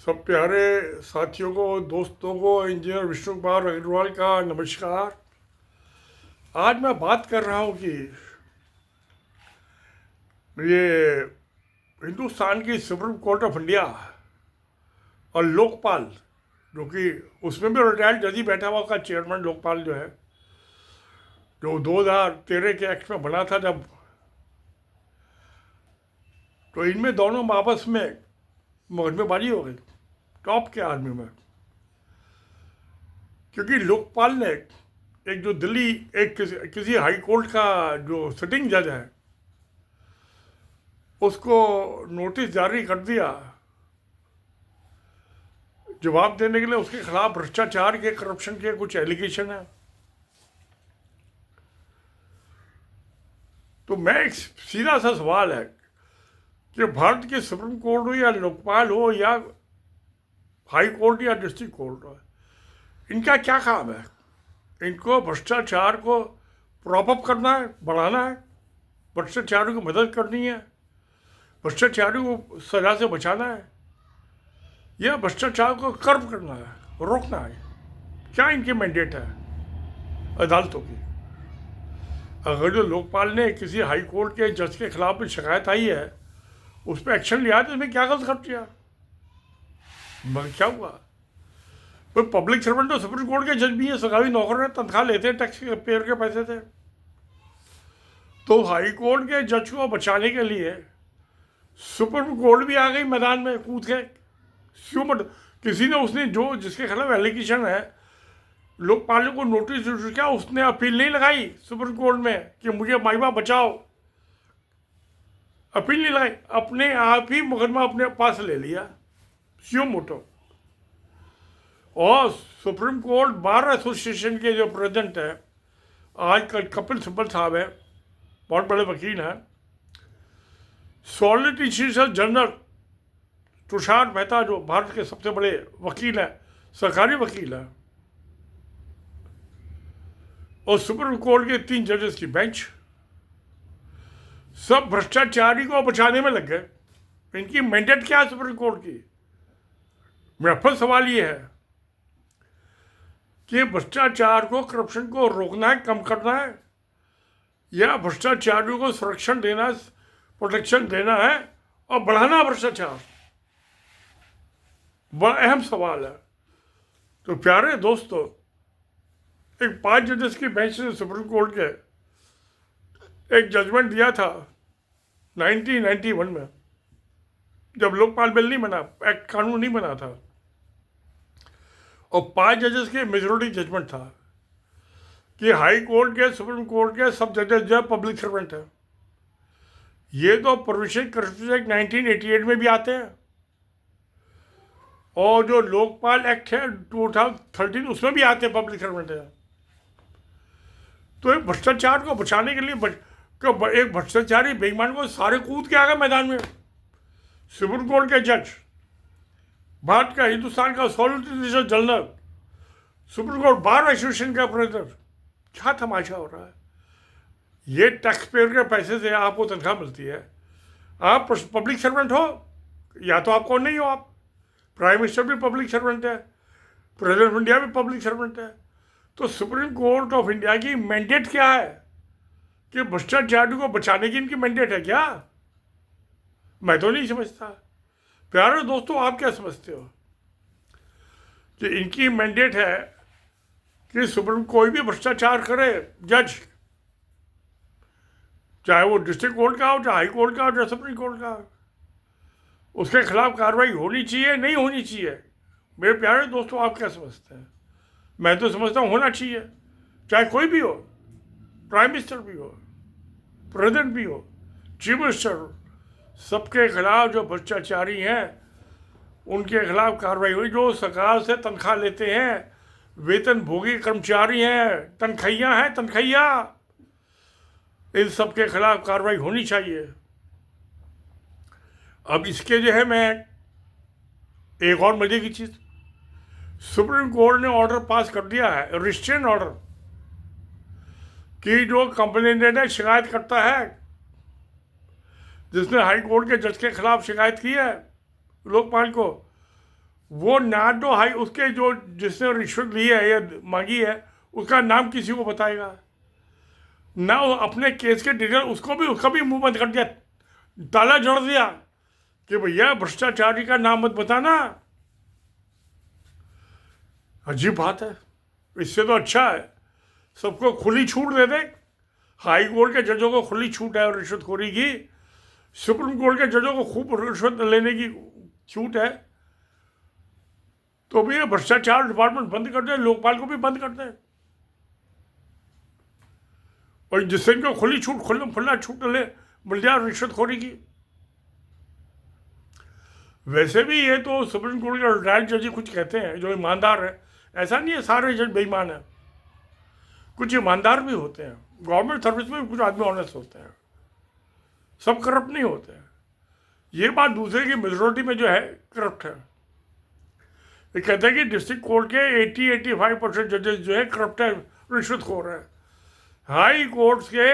सब प्यारे साथियों को, दोस्तों को, इंजीनियर विष्णु कुमार अग्रवाल का नमस्कार। आज मैं बात कर रहा हूँ कि ये हिंदुस्तान की सुप्रीम कोर्ट ऑफ इंडिया और लोकपाल, जो कि उसमें भी रिटायर्ड जज ही बैठा हुआ का चेयरमैन लोकपाल जो है, जो 2013 के एक्ट में बना था जब, तो इनमें दोनों में आपस में मुकदमेबाजी हो गई टॉप के आर्मी में। क्योंकि लोकपाल ने एक जो दिल्ली एक किसी हाई कोर्ट का जो सिटिंग जज है उसको नोटिस जारी कर दिया जवाब देने के लिए, उसके खिलाफ भ्रष्टाचार के, करप्शन के कुछ एलिगेशन है। तो मैं एक सीधा सा सवाल है कि भारत के सुप्रीम कोर्ट हो या लोकपाल हो या हाई कोर्ट या डिस्ट्रिक्ट कोर्ट हो, इनका क्या काम है? इनको भ्रष्टाचार को प्रॉप अप करना है, बढ़ाना है, भ्रष्टाचारियों की मदद करनी है, भ्रष्टाचारियों को सजा से बचाना है, या भ्रष्टाचार को कर्ब करना है, रोकना है? क्या इनकी मैंडेट है अदालतों की? अगर जो लोकपाल ने किसी हाई कोर्ट के जज के खिलाफ में शिकायत आई है, उस पर एक्शन लिया तो इसमें क्या गलत कर दिया? मगर क्या हुआ? कोई पब्लिक सर्वेंट तो सुप्रीम कोर्ट के जज भी है, सरकारी नौकर है, तनख्वाह लेते हैं, टैक्स पेयर के पैसे थे। तो हाई कोर्ट के जज को बचाने के लिए सुप्रीम कोर्ट भी आ गई मैदान में कूद के। क्यों? बट किसी ने, उसने जो जिसके खिलाफ एलिगेशन है, लोकपाल को नोटिस इशू किया, उसने अपील नहीं लगाई सुप्रीम कोर्ट में कि मुझे माइबा बचाओ, अपील नहीं लगाई, अपने आप ही मुकदमा अपने पास ले लिया स्यो मोटो। और सुप्रीम कोर्ट बार एसोसिएशन के जो प्रेसिडेंट है आजकल, कपिल सिब्बल साहब है, बहुत बड़े वकील हैं, सॉलिसिटर जनरल तुषार मेहता जो भारत के सबसे बड़े वकील हैं, सरकारी वकील हैं, और सुप्रीम कोर्ट के 3 जजेस की बेंच, सब भ्रष्टाचारी को बचाने में लग गए। इनकी मैंडेट क्या है सुप्रीम कोर्ट की? मेरा फिर सवाल ये है कि भ्रष्टाचार को, करप्शन को रोकना है, कम करना है, या भ्रष्टाचारियों को संरक्षण देना, प्रोटेक्शन देना है और बढ़ाना भ्रष्टाचार? बड़ा अहम सवाल है। तो प्यारे दोस्तों, एक 5 जजेस की बेंच ने सुप्रीम कोर्ट के एक जजमेंट दिया था 1991 में, जब लोकपाल बिल नहीं बना, एक्ट कानून नहीं बना था, और 5 जजेस के मेजोरिटी जजमेंट था कि हाई कोर्ट के, सुप्रीम कोर्ट के सब जजेस जो है पब्लिक सर्वेंट है। ये तो प्रोविजन करप्शन एक्ट 1988 में भी आते हैं, और जो लोकपाल एक्ट है 2013 उसमें भी आते हैं, पब्लिक सर्वेंट है। तो एक भ्रष्टाचार को बचाने के लिए एक भ्रष्टाचारी बेईमान को सारे कूद के आ गए मैदान में। सुप्रीम कोर्ट के जज, भारत का, हिंदुस्तान का solicitor general, supreme court bar association का प्रेसिडेंट, क्या तमाशा हो रहा है? ये टैक्स पेयर के पैसे से आपको तनख्वाह मिलती है, आप पब्लिक सर्वेंट हो या तो आपको नहीं हो, आप प्राइम मिनिस्टर भी पब्लिक सर्वेंट है, प्रेसिडेंट ऑफ इंडिया भी पब्लिक सर्वेंट है। तो सुप्रीम कोर्ट ऑफ इंडिया की मैंडेट क्या है? कि भ्रष्टाचारियों को बचाने की इनकी मैंडेट है क्या? मैं तो नहीं समझता। प्यारे दोस्तों, आप क्या समझते हो? कि इनकी मैंडेट है कि सुप्रीम कोई भी भ्रष्टाचार करे, जज, चाहे वो डिस्ट्रिक्ट कोर्ट का हो, चाहे हाई कोर्ट का हो, चाहे सुप्रीम कोर्ट का हो, उसके खिलाफ कार्रवाई होनी चाहिए, नहीं होनी चाहिए? मेरे प्यारे दोस्तों, आप क्या समझते हैं? मैं तो समझता हूँ होना चाहिए, चाहे कोई भी हो, प्राइम मिनिस्टर भी हो, प्रेसिडेंट भी हो, चीफ मिनिस्टर हो, सबके खिलाफ जो भ्रष्टाचारी हैं उनके खिलाफ कार्रवाई हुई। जो सरकार से तनख्वाह लेते हैं, वेतन भोगी कर्मचारी हैं, तनख्वाहियाँ हैं, तनख्वाहियाँ, इन सबके खिलाफ कार्रवाई होनी चाहिए। अब इसके जो है, मैं एक और मजे की चीज़, सुप्रीम कोर्ट ने ऑर्डर पास कर दिया है, रिस्ट्रेन ऑर्डर, कि जो कंप्लेनेंट शिकायत करता है, जिसने हाई कोर्ट के जज के खिलाफ शिकायत की है लोकपाल को, वो ना तो हाई उसके जो जिसने रिश्वत ली है या मांगी है उसका नाम किसी को बताएगा ना, वो अपने केस के डिटेल उसका भी मुंह बंद कर दिया, ताला जोड़ दिया कि भैया भ्रष्टाचारी का नाम मत बताना। अजीब बात है। इससे तो अच्छा है सबको खुली छूट दे दे। हाई कोर्ट के जजों को खुली छूट है और रिश्वतखोरी की, सुप्रीम कोर्ट के जजों को खूब रिश्वत लेने की छूट है, तो भी ये भ्रष्टाचार डिपार्टमेंट बंद कर दे, लोकपाल को भी बंद कर दे, और जिससे इनको खुली छूट खुला छूट ले मिल जाए रिश्वतखोरी की। वैसे भी ये तो सुप्रीम कोर्ट के रिटायर्ड जज कुछ कहते हैं जो ईमानदार है, ऐसा नहीं है सारे जज बेईमान है, कुछ ईमानदार भी होते हैं। गवर्नमेंट सर्विस में भी कुछ आदमी ऑनेस्ट होते हैं, सब करप्ट नहीं होते हैं। ये बात दूसरे की मेजोरिटी में जो है करप्ट है। ये कहते हैं कि डिस्ट्रिक्ट कोर्ट के 80-85% जजेस जो है करप्ट है, रिश्वतखोर है। हाई कोर्ट्स के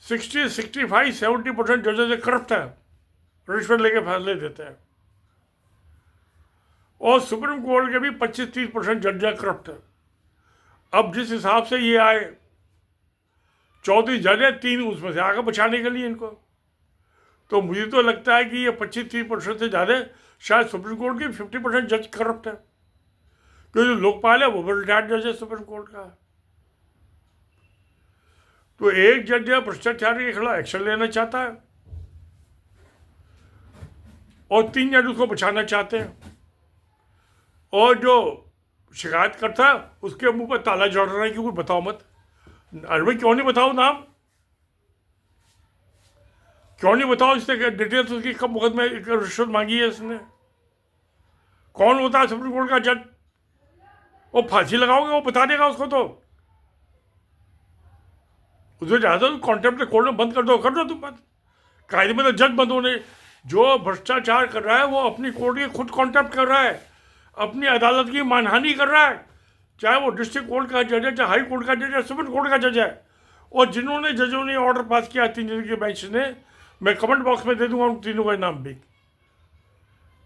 60-65-70% जजेस करप्ट है, रिश्वत लेके फैसले देते हैं। और सुप्रीम कोर्ट के भी 25-30% जज करप्ट है। अब जिस हिसाब से ये आए 34 जज है, 3 उसमें से आगे बचाने के लिए इनको, तो मुझे तो लगता है कि ये 25-30% से ज़्यादा शायद सुप्रीम कोर्ट के 50% जज करप्ट है, क्योंकि जो लोकपाल है वो भी रिटायर्ड जज है सुप्रीम कोर्ट का। तो एक जज है भ्रष्टाचारी के खिलाफ एक्शन लेना चाहता है और 3 जज उसको बचाना चाहते हैं, और जो शिकायत करता है उसके मुंह पर ताला जड़ रहा है कि कोई बताओ मत। अरे भाई क्यों नहीं बताओ नाम, क्यों नहीं बताओ इससे डिटेल्स उसकी कब मुकदमे रिश्वत मांगी है इसने, कौन होता है सुप्रीम कोर्ट का जज, वो फांसी लगाओगे वो बता देगा उसको, तो उसको ज़्यादा तो कॉन्टेम्प्ट कोर्ट में बंद कर दो तुम बात। कायदे में तो जज बंद होने, जो भ्रष्टाचार कर रहा है वो अपनी कोर्ट की खुद कॉन्टेम्प्ट कर रहा है, अपनी अदालत की मानहानि कर रहा है, चाहे वो डिस्ट्रिक्ट कोर्ट का जज है, चाहे हाई कोर्ट का जज है, सुप्रीम कोर्ट का जज है। और जिन्होंने जजों ने ऑर्डर पास किया 3 जन के बेंच ने, मैं कमेंट बॉक्स में दे दूंगा उन तीनों का नाम भी,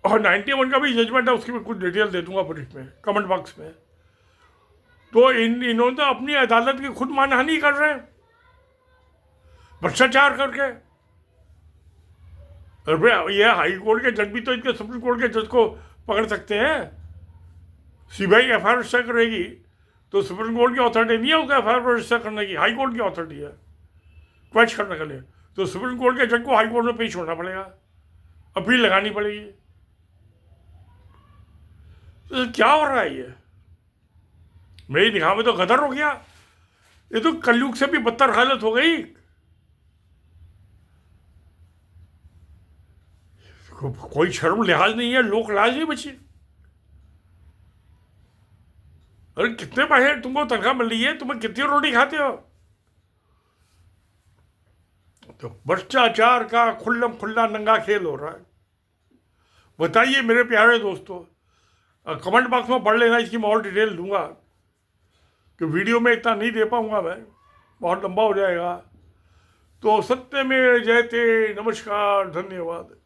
और 91 का भी जजमेंट है उसकी भी कुछ डिटेल दे दूंगा ब्रीफ में कमेंट बॉक्स में। तो इन्होंने तो अपनी अदालत की खुद मानहानि कर रहे हैं भ्रष्टाचार करके। अरे ये हाई कोर्ट के जज भी तो इनके सुप्रीम कोर्ट के जज को पकड़ सकते हैं। सीबीआई एफआईआर रजिस्टर करेगी तो सुप्रीम कोर्ट की अथॉरिटी नहीं है उसका एफआईआर रजिस्टर करने की, हाई कोर्ट की अथॉरिटी है क्वेश्चन करने के लिए। तो सुप्रीम कोर्ट के जज को हाई कोर्ट में पेश होना पड़ेगा, अपील लगानी पड़ेगी। तो क्या हो रहा है ये, मेरी निगाह में तो गदर हो गया, ये तो कलयुग से भी बदतर हालत हो गई। कोई शर्म लिहाज नहीं है, लोक लाज नहीं बची। अरे कितने पैसे तुमको तनख्वाह मिल रही है, तुम्हें कितनी रोटी खाते हो। तो भ्रष्टाचार का खुल्लम खुल्ला नंगा खेल हो रहा है। बताइए मेरे प्यारे दोस्तों, कमेंट बॉक्स में पढ़ लेना, इसकी मैं और डिटेल दूंगा कि वीडियो में इतना नहीं दे पाऊंगा मैं, बहुत लंबा हो जाएगा। तो सत्य में जयते, नमस्कार, धन्यवाद।